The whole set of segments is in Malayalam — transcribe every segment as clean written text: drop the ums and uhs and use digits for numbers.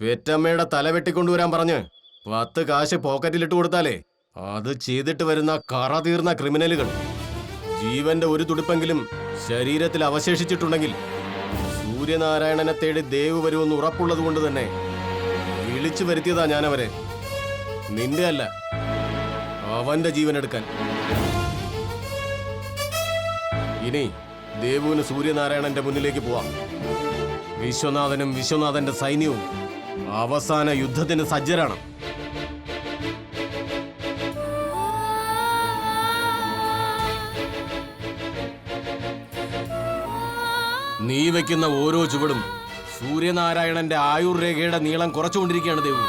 പെറ്റമ്മയുടെ തല വെട്ടിക്കൊണ്ടുവരാൻ പറഞ്ഞ് 10 കാശ് പോക്കറ്റിലിട്ട് കൊടുത്താലേ അത് ചെയ്തിട്ട് വരുന്ന കറ തീർന്ന ക്രിമിനലുകൾ ജീവന്റെ ഒരു തുടിപ്പെങ്കിലും ശരീരത്തിൽ അവശേഷിച്ചിട്ടുണ്ടെങ്കിൽ സൂര്യനാരായണനെ തേടി ദേവ് വരുമെന്ന് ഉറപ്പുള്ളത് കൊണ്ട് തന്നെ വിളിച്ചു വരുത്തിയതാ ഞാനവരെ. നിന്റെ അല്ല, അവന്റെ ജീവൻ എടുക്കാൻ. ഇനി ദേവുവിന് സൂര്യനാരായണന്റെ മുന്നിലേക്ക് പോവാം. വിശ്വനാഥനും വിശ്വനാഥന്റെ സൈന്യവും അവസാന യുദ്ധത്തിന് സജ്ജരാണ്. നീ വെക്കുന്ന ഓരോ ചുവടും സൂര്യനാരായണന്റെ ആയുർരേഖയുടെ നീളം കുറച്ചുകൊണ്ടിരിക്കുകയാണ് ദേവു.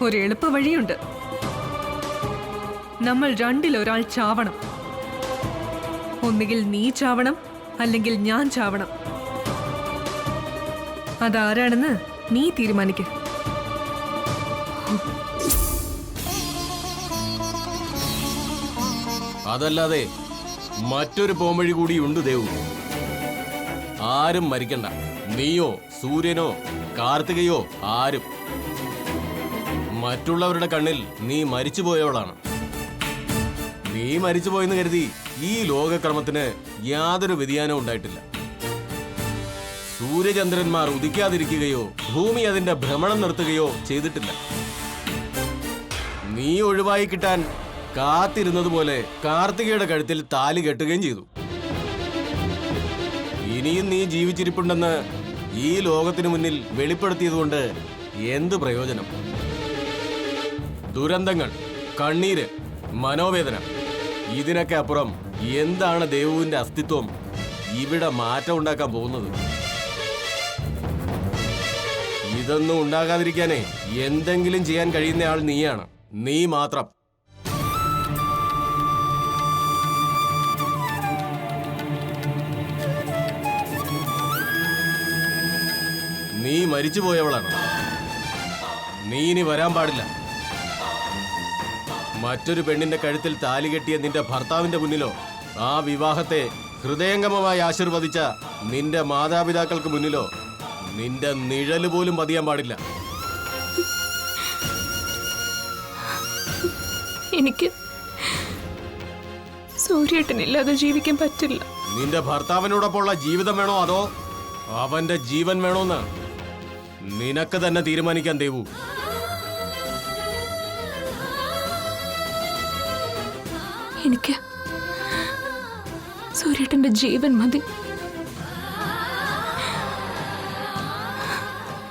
ഒരു എളുപ്പ വഴിയുണ്ട്. നമ്മൾ രണ്ടിലൊരാൾ ചാവണം. ഒന്നുകിൽ നീ ചാവണം, അല്ലെങ്കിൽ ഞാൻ ചാവണം. അതാരാണെന്ന് നീ തീരുമാനിക്ക. അതല്ലാതെ മറ്റൊരു പോംവഴി കൂടിയുണ്ട് ദേവു. ആരും മരിക്കണ്ട. നീയോ സൂര്യനോ കാർത്തികയോ ആരും. മറ്റുള്ളവരുടെ കണ്ണിൽ നീ മരിച്ചുപോയവളാണ്. നീ മരിച്ചുപോയെന്ന് കരുതി ഈ ലോകക്രമത്തിന് യാതൊരു വ്യതിയാനവും ഉണ്ടായിട്ടില്ല. സൂര്യചന്ദ്രന്മാർ ഉദിക്കാതിരിക്കുകയോ ഭൂമി അതിന്റെ ഭ്രമണം നിർത്തുകയോ ചെയ്തിട്ടില്ല. നീ ഒഴിവായി കിട്ടാൻ കാത്തിരുന്നതുപോലെ കാർത്തികയുടെ കഴുത്തിൽ താലി കെട്ടുകയും ചെയ്തു. ഇനിയും നീ ജീവിച്ചിരിപ്പുണ്ടെന്ന് ഈ ലോകത്തിനു മുന്നിൽ വെളിപ്പെടുത്തിയതുകൊണ്ട് എന്ത് പ്രയോജനം? ദുരന്തങ്ങൾ, കണ്ണീര്, മനോവേദന, ഇതിനൊക്കെ അപ്പുറം എന്താണ് ദേവുവിന്റെ അസ്തിത്വം ഇവിടെ മാറ്റം ഉണ്ടാക്കാൻ പോകുന്നത്? ഇതൊന്നും ഉണ്ടാകാതിരിക്കാനേ എന്തെങ്കിലും ചെയ്യാൻ കഴിയുന്ന ആൾ നീയാണ്. നീ മാത്രം. നീ മരിച്ചുപോയവളാണ്. നീ ഇനി വരാൻ പാടില്ല. മറ്റൊരു പെണ്ണിന്റെ കഴുത്തിൽ താലി കെട്ടിയ നിന്റെ ഭർത്താവിന്റെ മുന്നിലോ ആ വിവാഹത്തെ ഹൃദയംഗമമായി ആശീർവദിച്ച നിന്റെ മാതാപിതാക്കൾക്ക് മുന്നിലോ നിന്റെ നിഴല് പോലും പതിയാൻ പാടില്ല. എനിക്ക് സൂര്യേട്ടനില്ലാതെ ജീവിക്കാൻ പറ്റില്ല. നിന്റെ ഭർത്താവിനോടൊപ്പമുള്ള ജീവിതം വേണോ അതോ അവന്റെ ജീവൻ വേണോന്ന് നിനക്ക് തന്നെ തീരുമാനിക്കാൻ ദേവു. എനിക്ക് സൂര്യേട്ടന്റെ ജീവൻ മതി.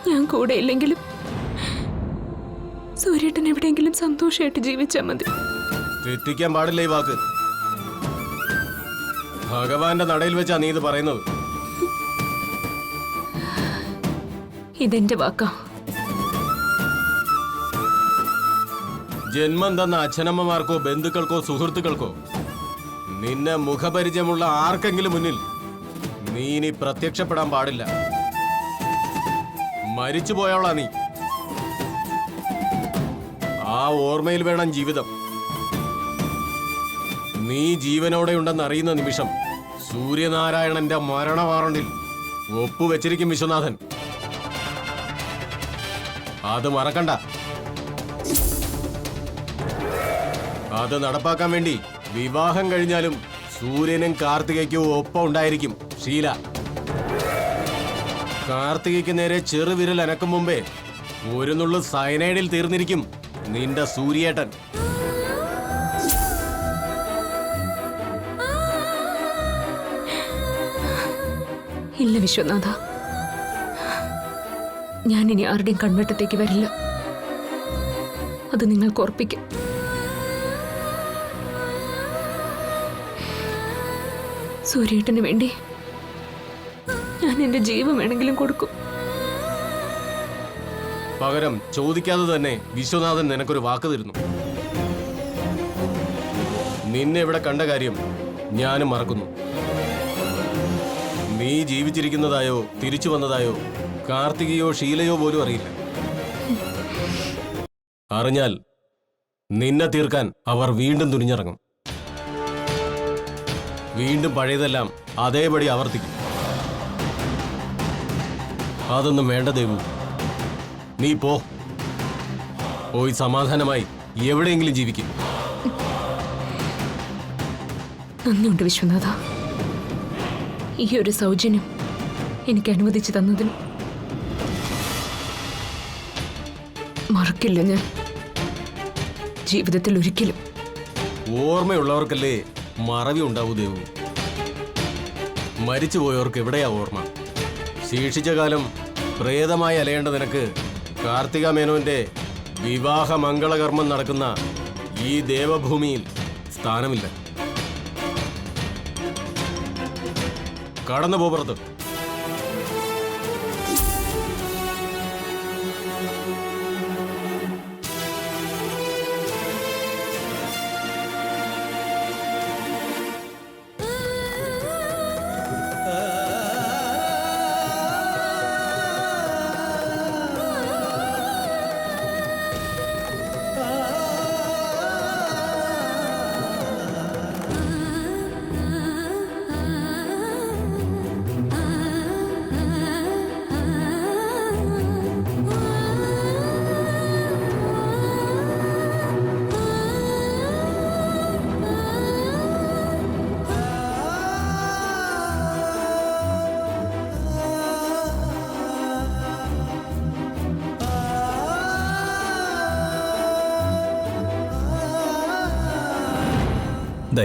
ഞാൻ കൂടെ ഇല്ലെങ്കിലും സൂര്യേട്ടൻ എവിടെയെങ്കിലും സന്തോഷമായിട്ട് ജീവിച്ചാൽ മതി. തെറ്റിക്കാൻ പാടില്ല ഈ വാക്ക്. ഭഗവാന്റെ നടയിൽ വെച്ചാ നീ ഇത് പറയുന്നത്. ഇതെന്റെ വാക്കാ. ജന്മം തന്ന അച്ഛനമ്മമാർക്കോ ബന്ധുക്കൾക്കോ സുഹൃത്തുക്കൾക്കോ നിന്നെ മുഖപരിചയമുള്ള ആർക്കെങ്കിലും മുന്നിൽ നീ ഇനി പ്രത്യക്ഷപ്പെടാൻ പാടില്ല. മരിച്ചുപോയവളാ നീ. ആ ഓർമ്മയിൽ വേണം ജീവിതം. നീ ജീവനോടെ ഉണ്ടെന്ന് അറിയുന്ന നിമിഷം സൂര്യനാരായണന്റെ മരണ വാറണ്ടിൽ ഒപ്പുവെച്ചിരിക്കും വിശ്വനാഥൻ. അത് മറക്കണ്ട. അത് നടപ്പാക്കാൻ വേണ്ടി വിവാഹം കഴിഞ്ഞാലും സൂര്യനും കാർത്തികയ്ക്കും ഒപ്പം ഉണ്ടായിരിക്കും ഷീല. കാർത്തികയ്ക്ക് നേരെ ചെറുവിരൽ അനക്കും മുമ്പേ ഒരു നുള്ളു സയനൈഡിൽ തീർന്നിരിക്കും നിന്റെ സൂര്യേട്ടൻ. ഇല്ല വിശ്വനാഥ, ഞാനിനി ആരുടെയും കൺവെട്ടത്തേക്ക് വരില്ല. അത് നിങ്ങൾക്ക് ഉറപ്പിക്കും. സൂര്യേട്ടന് വേണ്ടി ഞാൻ എന്റെ ജീവൻ വേണമെങ്കിലും കൊടുക്കും. പകരം ചോദിക്കാതെ തന്നെ വിശ്വനാഥൻ നിനക്കൊരു വാക്ക് തരുന്നു. നിന്നെ ഇവിടെ കണ്ട കാര്യം ഞാനും മറക്കുന്നു. നീ ജീവിച്ചിരിക്കുന്നതായോ തിരിച്ചു വന്നതായോ കാർത്തികയോ ഷീലയോ പോലും അറിയില്ല. അറിഞ്ഞാൽ നിന്നെ തീർക്കാൻ അവർ വീണ്ടും തുനിഞ്ഞിറങ്ങും. വീണ്ടും പഴയതെല്ലാം അതേപടി ആവർത്തിക്കും. അതൊന്നും വേണ്ട ദേവു. നീ പോയി സമാധാനമായി എവിടെയെങ്കിലും ജീവിക്കും. നന്ദിയുണ്ട് വിശ്വനാഥ, ഈ ഒരു സൗജന്യം എനിക്ക് അനുവദിച്ചു തന്നതിന്. മറക്കില്ല ഞാൻ ജീവിതത്തിൽ ഒരിക്കലും. ഓർമ്മയുള്ളവർക്കല്ലേ മറവി ഉണ്ടാവൂ ദേവു. മരിച്ചുപോയവർക്ക് എവിടെയാ ഓർമ്മ? ശേഷിച്ച കാലം പ്രേതമായി അലയേണ്ട നിനക്ക് കാർത്തിക മേനോന്റെ വിവാഹ മംഗളകർമ്മം നടക്കുന്ന ഈ ദേവഭൂമിയിൽ സ്ഥാനമില്ല. കടന്നു പോ പുറത്ത്.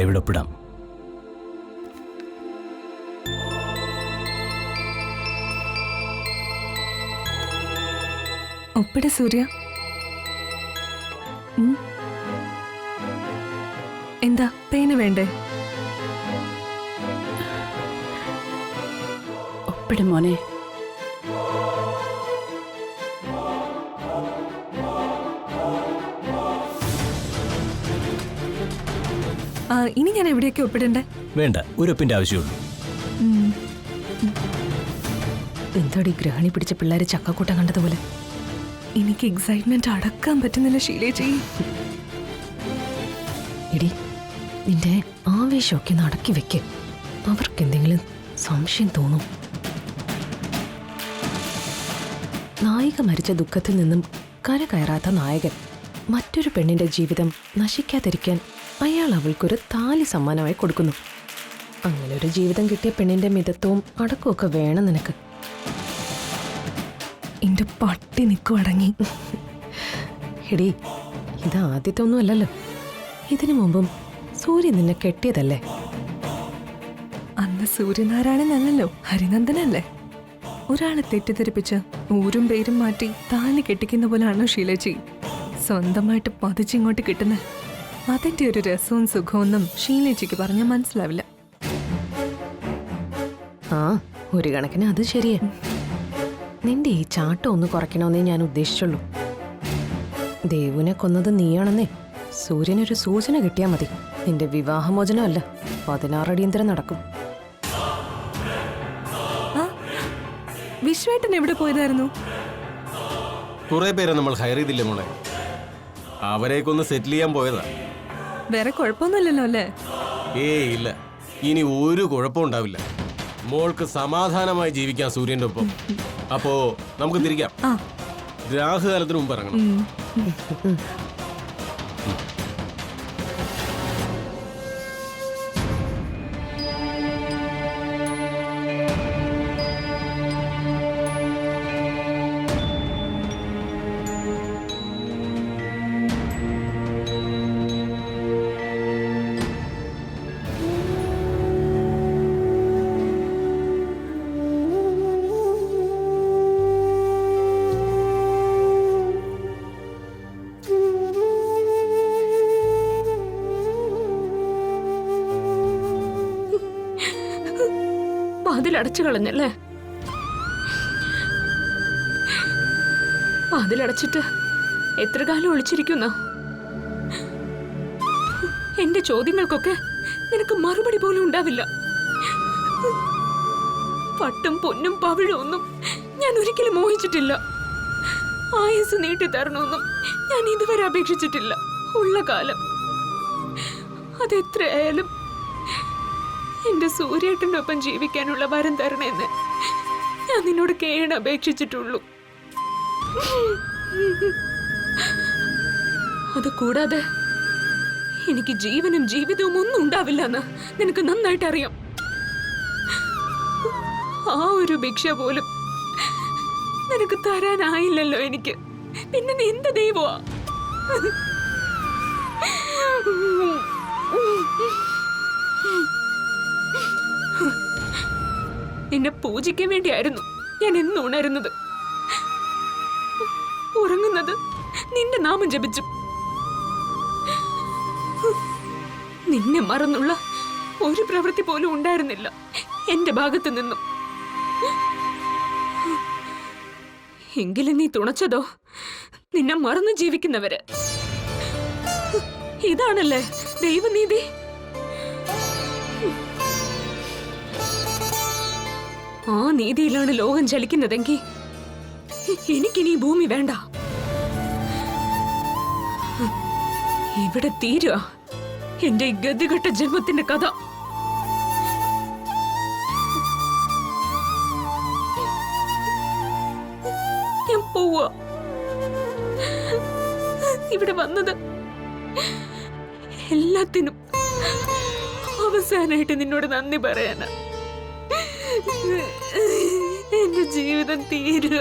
ഇവിടെ ഒപ്പിടാം. ഒപ്പിട സൂര്യ. എന്താ പേന് വേണ്ടേ? ഒപ്പിടും മോനെ. ഇനി ഞാൻ എവിടെയൊക്കെ ഒപ്പിടണ്ടേ? വേണ്ട, ഒരു ഒപ്പിന്റെ ആവശ്യമുള്ളൂ. എന്താടി ഗ്രഹണി പിടിച്ച പിള്ളേരെ ചക്കക്കൂട്ടം കണ്ടതുപോലെ? എനിക്ക് എക്സൈറ്റ്മെന്റ് അടക്കാൻ പറ്റുന്നില്ല ശീലേച്ചി. എടി, നിന്റെ ആവേശമൊക്കെ നടക്കി വെക്ക്. അവർക്ക് എന്തെങ്കിലും സംശയം തോന്നും. നായിക മരിച്ച ദുഃഖത്തിൽ നിന്നും കരകയറാത്ത നായകൻ മറ്റൊരു പെണ്ണിന്റെ ജീവിതം നശിക്കാതിരിക്കാൻ അയാൾ അവൾക്കൊരു താലി സമ്മാനമായി കൊടുക്കുന്നു. അങ്ങനെ ഒരു ജീവിതം കിട്ടിയ പെണ്ണിന്റെ മിതത്വവും അടക്കമൊക്കെ വേണം നിനക്ക്. എന്റെ പട്ടി നിൽക്കും അടങ്ങി. എടി, ഇത് ആദ്യത്തെ ഒന്നും അല്ലല്ലോ. ഇതിനു മുമ്പും സൂര്യൻ നിന്നെ കെട്ടിയതല്ലേ? അന്ന് സൂര്യനാരായണനല്ലല്ലോ, ഹരിനന്ദനല്ലേ. ഒരാളെ തെറ്റിദ്ധരിപ്പിച്ച് ഊരും പേരും മാറ്റി താലി കെട്ടിക്കുന്ന പോലാണോ ശീലേച്ചി സ്വന്തമായിട്ട് പതിച്ചിങ്ങോട്ട് കിട്ടുന്നത്? അതിന്റെ ഒരു രസവും സുഖമൊന്നും ഷീലേച്ചിക്ക് പറഞ്ഞാൽ മനസ്സിലാവില്ല. ആ, ഒരു കണക്കിന് അത് ശരിയാ. നിന്റെ ഈ ചാട്ടം ഒന്ന് കുറയ്ക്കണമെന്നേ ഞാൻ ഉദ്ദേശിച്ചുള്ളൂ. ദേവുനെ കൊന്നത് നീയാണെന്നേ സൂര്യനൊരു സൂചന കിട്ടിയാൽ മതി. നിന്റെ വിവാഹമോചനമല്ല, 16 അടിയന്തരം നടക്കും. വിശ്വേട്ടൻ എവിടെ പോയതായിരുന്നു? കുറെ പേരെ നമ്മൾ ഹയർ ചെയ്തില്ലേ മോളെ, അവരെയൊക്കെ സെറ്റിൽ ചെയ്യാൻ പോയതാ. വേറെ കുഴപ്പമൊന്നുമില്ലല്ലോ അല്ലേ? ഇല്ല, ഇനി ഒരു കുഴപ്പം ഉണ്ടാവില്ല. മോൾക്ക് സമാധാനമായി ജീവിക്കാം സൂര്യന്റെ ഒപ്പം. അപ്പോ നമുക്ക് തിരിക്കാം. രാഹുകാലത്തിന് മുമ്പ് ഇറങ്ങണം. വാതിലടച്ചു കളഞ്ഞല്ലേ? വാതിലടച്ചിട്ട് എത്ര കാലം ഒളിച്ചിരിക്കുന്ന? എന്റെ ചോദ്യങ്ങൾക്കൊക്കെ നിനക്ക് മറുപടി പോലും ഉണ്ടാവില്ല. പട്ടും പൊന്നും പവിഴും ഒന്നും ഞാൻ ഒരിക്കലും മോഹിച്ചിട്ടില്ല. ആയുസ് നീട്ടി തരണമെന്നും ഞാൻ ഇതുവരെ അപേക്ഷിച്ചിട്ടില്ല. ഉള്ള കാലം അതെത്രയായാലും എന്റെ സൂര്യേട്ടൻ്റെ ഒപ്പം ജീവിക്കാനുള്ള വരം തരണേന്ന് ഞാൻ നിന്നോട് കേണ് അപേക്ഷിച്ചിട്ടുള്ളൂ. അത് കൂടാതെ എനിക്ക് ജീവനും ജീവിതവും ഒന്നും ഉണ്ടാവില്ലെന്ന് നിനക്ക് നന്നായിട്ട് അറിയാം. ആ ഒരു ഭിക്ഷ പോലും നിനക്ക് തരാനായില്ലല്ലോ എനിക്ക്. പിന്നെ നീ എന്ത് ദൈവമാ? നിന്നെ പൂജിക്കാൻ വേണ്ടിയായിരുന്നു ഞാൻ എന്നും ഉണരുന്നത്, ഉറങ്ങുന്നത് നിന്റെ നാമം ജപിച്ചു. നിന്നെ മറന്നുള്ള ഒരു പ്രവൃത്തി പോലും ഉണ്ടായിരുന്നില്ല എന്റെ ഭാഗത്ത് നിന്നും. എങ്കിലും നീ തുണച്ചതോ നിന്നെ മറന്നു ജീവിക്കുന്നവര്. ഇതാണല്ലേ ദൈവനീതി? ആ നീതിയിലാണ് ലോകം ചലിക്കുന്നതെങ്കിൽ എനിക്കിനി ഭൂമി വേണ്ട. ഇവിടെ തീരുക എന്റെ ഈ ഗതികെട്ട ജന്മത്തിന്റെ കഥ. ഞാൻ പോവാ. ഇവിടെ വന്നത് എല്ലാത്തിനും അവസാനായിട്ട് നിന്നോട് നന്ദി പറയാനാ. എന്റെ ജീവിതം തീരുക.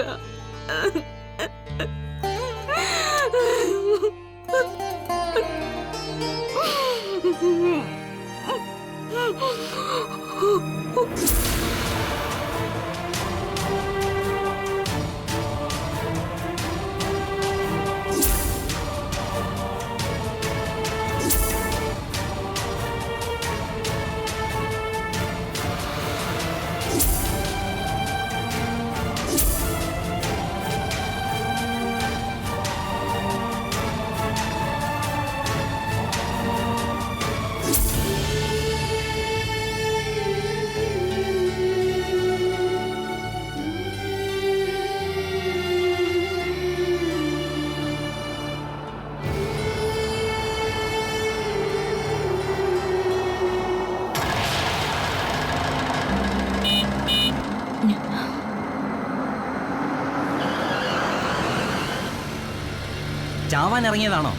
ചാവാൻ ഇറങ്ങിയതാണോ?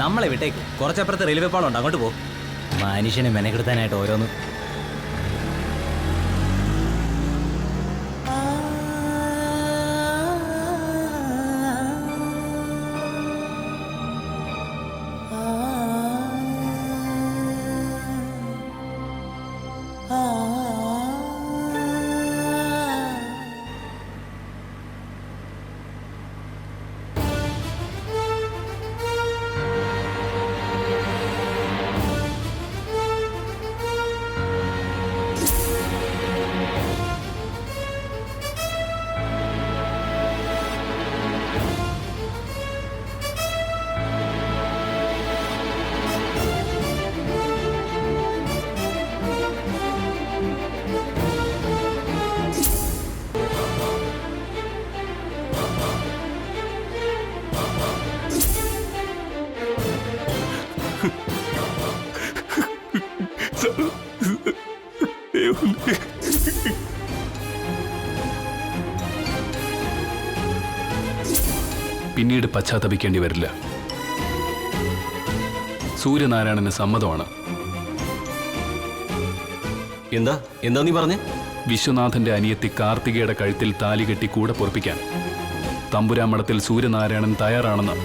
നമ്മളെ വിട്ടേക്ക്. കുറച്ചപ്പുറത്ത് റെയിൽവേ പാളമുണ്ട്, അങ്ങോട്ട് പോ. മനുഷ്യനെ മെനക്കെടുത്താനായിട്ട് ഓരോന്ന്. പിന്നീട് പശ്ചാത്തപിക്കേണ്ടി വരില്ല. സൂര്യനാരായണന് സമ്മതമാണ്. എന്താ എന്താ നീ പറഞ്ഞേ? വിശ്വനാഥന്റെ അനിയത്തി കാർത്തികയുടെ കഴുത്തിൽ താലി കെട്ടി കൂടെ പൊറപ്പിക്കാൻ തമ്പുരാമഠത്തിൽ സൂര്യനാരായണൻ തയ്യാറാണെന്ന്.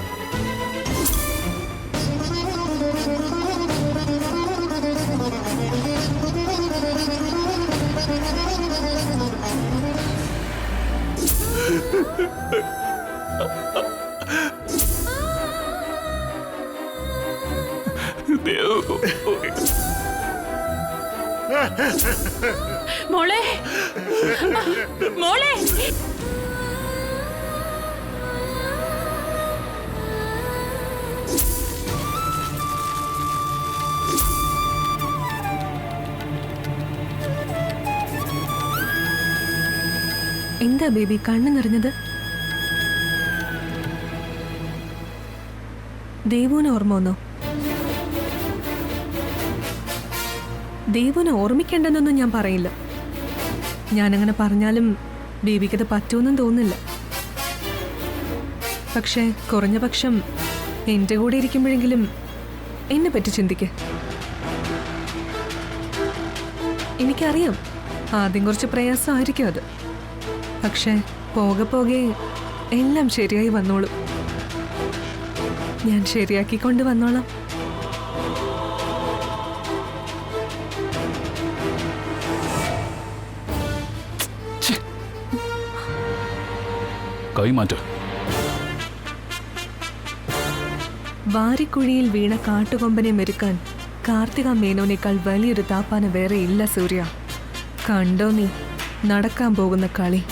മോളെ, മോളെ, എന്താ ബേബി കണ്ണു നിറഞ്ഞത്? ദേവുവിനെ ഓർമ്മ വന്നോ? ദേവുവിനെ ഓർമ്മിക്കേണ്ടെന്നൊന്നും ഞാൻ പറയില്ല. ഞാനങ്ങനെ പറഞ്ഞാലും ബേബിക്കത് പറ്റുമെന്നും തോന്നുന്നില്ല. പക്ഷേ കുറഞ്ഞ പക്ഷം എൻ്റെ കൂടെ ഇരിക്കുമ്പോഴെങ്കിലും എന്നെ പറ്റി ചിന്തിക്ക്. എനിക്കറിയാം ആദ്യം കുറച്ച് പ്രയാസമായിരിക്കും അത്. പക്ഷേ പോകെ പോകെ എല്ലാം ശരിയായി വന്നോളും. ഞാൻ ശരിയാക്കിക്കൊണ്ട് വന്നോളാം. കൈമാറ്റ വാരിക്കുഴിയിൽ വീണ കാട്ടുകൊമ്പനെ മെരുക്കാൻ കാർത്തിക മേനോനേക്കാൾ വലിയൊരു താപ്പാന വേറെ ഇല്ല സൂര്യ. കണ്ടോ നീ നടക്കാൻ പോകുന്ന കളി?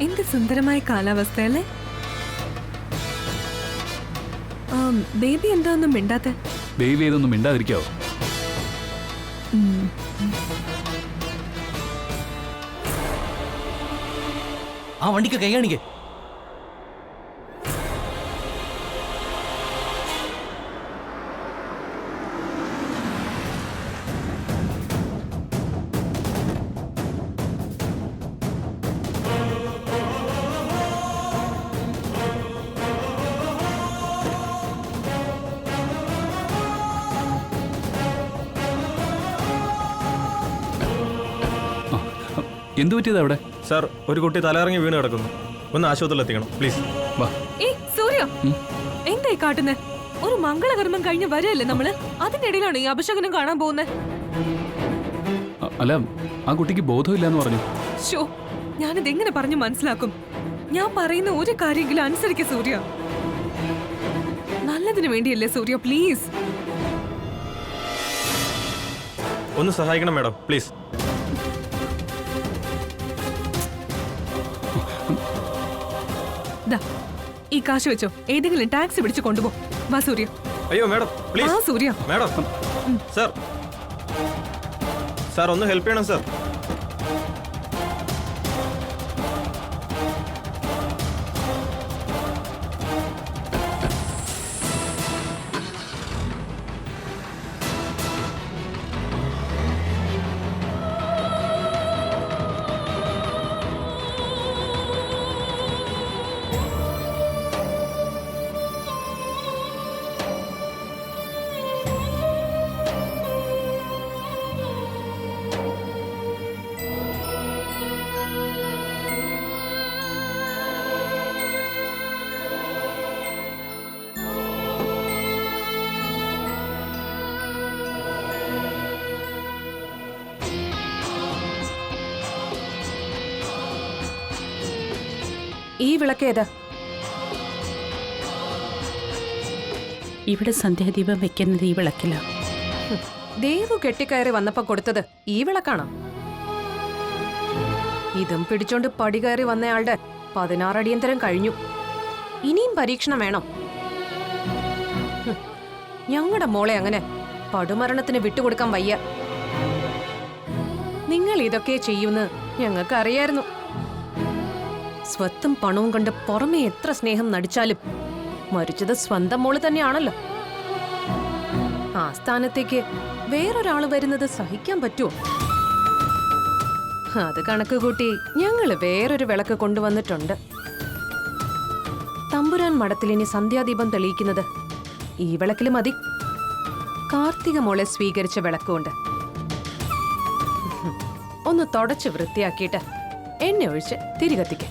എന്ത് സുന്ദരമായ കാലാവസ്ഥയല്ലേ? ബേബി എന്താ ഒന്നും മിണ്ടാത്തെ? ദൈവം ഇതൊന്നും മിണ്ടാതിരിക്കാവോ? ആ വണ്ടിക്ക് കൈ കാണിക്കേ. എന്തു പറ്റിയത് അവിടെ? സാർ, ഒരു കുട്ടി തലയിറങ്ങി വീണ് കിടക്കുന്നു. ഒന്ന് ആശുപത്രിയിൽ എത്തിക്കണം പ്ലീസ്. വാ. സൂര്യ എന്തായി കാട്ടുന്നേ? ഒരു മംഗളകർമ്മം കഴിഞ്ഞ് വരല്ലേ നമ്മള്? അതിന്റെ ഇടയിലാണ് ഈ അപശകനം കാണാൻ പോകുന്നത്. അല്ല, ആ കുട്ടിക്ക് ബോധമില്ല എന്ന് പറഞ്ഞു. ഷോ, ഞാനിത് എങ്ങനെ പറഞ്ഞു മനസ്സിലാക്കും? ഞാൻ പറയുന്ന ഒരു കാര്യമെങ്കിലും അനുസരിക്ക സൂര്യ. നല്ലതിന് വേണ്ടിയല്ലേ സൂര്യ, പ്ലീസ്. ഒന്ന് സഹായിക്കണം മാഡം പ്ലീസ്. ഈ കാശ് വെച്ചോ, ഏതെങ്കിലും ടാക്സി പിടിച്ച് കൊണ്ടുപോ. വാ സൂര്യ. അയ്യോ madam please. Surya madam. Sir, sir ഒന്ന് ഹെൽപ്പ് ചെയ്യണം സാർ. ഈ വിളക്കേതാ? ഇവിടെ സന്ധ്യാദീപം വെക്കുന്നത് ഈ വിളക്കില്ല. ദേവു കെട്ടിക്കയറി വന്നപ്പോ കൊടുത്തത് ഈ വിളക്കാണോ? ഇതും പിടിച്ചോണ്ട് പടി കയറി വന്നയാളുടെ 16 അടിയന്തരം കഴിഞ്ഞു. ഇനിയും പരീക്ഷണം വേണം. ഞങ്ങളുടെ മോളെ അങ്ങനെ പടുമരണത്തിന് വിട്ടുകൊടുക്കാൻ വയ്യ. നിങ്ങൾ ഇതൊക്കെ ചെയ്യുമെന്ന് ഞങ്ങൾക്ക് അറിയായിരുന്നു. സ്വത്തും പണവും കണ്ട് പുറമെ എത്ര സ്നേഹം നടിച്ചാലും മരിച്ചത് സ്വന്തം മോള് തന്നെയാണല്ലോ. ആ സ്ഥാനത്തേക്ക് വേറൊരാള് വരുന്നത് സഹിക്കാൻ പറ്റുമോ? അത് കണക്ക് കൂട്ടി ഞങ്ങള് വേറൊരു വിളക്ക് കൊണ്ടുവന്നിട്ടുണ്ട്. തമ്പുരാൻ മഠത്തിൽ ഇനി സന്ധ്യാദീപം തെളിയിക്കുന്നത് ഈ വിളക്കില് മതി. കാർത്തിക മോളെ സ്വീകരിച്ച വിളക്കുകൊണ്ട് ഒന്ന് തുടച്ച് വൃത്തിയാക്കിയിട്ട് എണ്ണ ഒഴിച്ച് തിരികത്തിക്ക.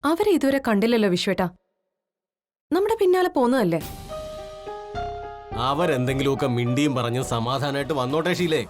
അവരെ ഇതുവരെ കണ്ടില്ലല്ലോ വിശ്വേട്ടാ. നമ്മുടെ പിന്നാലെ പോന്നതല്ലേ? അവരെന്തെങ്കിലുമൊക്കെ മിണ്ടിയും പറഞ്ഞ് സമാധാനമായിട്ട് വന്നോട്ടെ ഷീലേ.